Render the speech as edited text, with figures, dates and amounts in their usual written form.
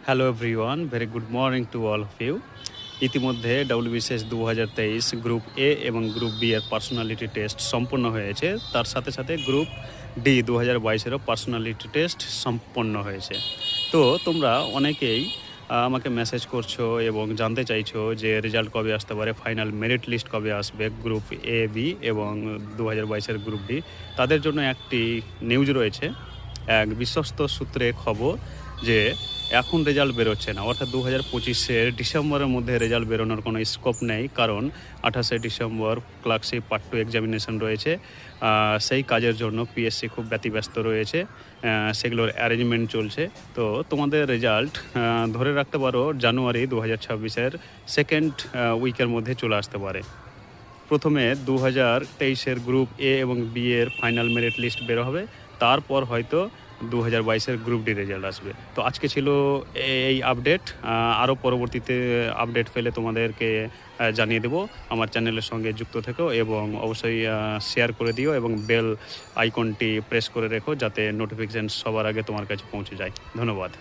Hello everyone, very good morning to all of you. ইতিমধ্যে WBCS 2023 group A এবং group B এর personality test সম্পন্ন হয়েছে। তার সাথে সাথে গ্রুপ ডি 2022-এরও পার্সোনালিটি টেস্ট সম্পন্ন হয়েছে। তো তোমরা অনেকেই আমাকে মেসেজ করছো এবং জানতে চাইছো যে রেজাল্ট কবে আসতে পারে, ফাইনাল মেরিট লিস্ট কবে আসবে গ্রুপ এ বি এবং 2022-এর গ্রুপ ডি। তাদের জন্য একটি নিউজ রয়েছে, এক বিশ্বস্ত সূত্রে খবর যে এখন রেজাল্ট বেরোচ্ছে না, অর্থাৎ 2025-এর ডিসেম্বরের মধ্যে রেজাল্ট বেরোনোর কোনো স্কোপ নেই, কারণ 28শে ডিসেম্বর ক্লার্কশিপ পার্ট 2 এক্সামিনেশন রয়েছে। সেই কাজের জন্য পিএসসি খুব ব্যতিব্যস্ত রয়েছে, সেগুলোর অ্যারেঞ্জমেন্ট চলছে। তো তোমাদের রেজাল্ট ধরে রাখতে পারো জানুয়ারি 2026-এর সেকেন্ড উইকের মধ্যে চলে আসতে পারে। প্রথমে 2023-এর গ্রুপ এ এবং বি এর ফাইনাল মেরিট লিস্ট বের হবে, তারপর হয়তো 2022-এর গ্রুপ ডি রেজাল্ট আসবে। তো আজকে ছিল এই আপডেট। আরও পরবর্তীতে আপডেট পেলে তোমাদেরকে জানিয়ে দেবো। আমার চ্যানেলের সঙ্গে যুক্ত থেকো এবং অবশ্যই শেয়ার করে দিও এবং বেল আইকনটি প্রেস করে রেখো, যাতে নোটিফিকেশান সবার আগে তোমার কাছে পৌঁছে যায়। ধন্যবাদ।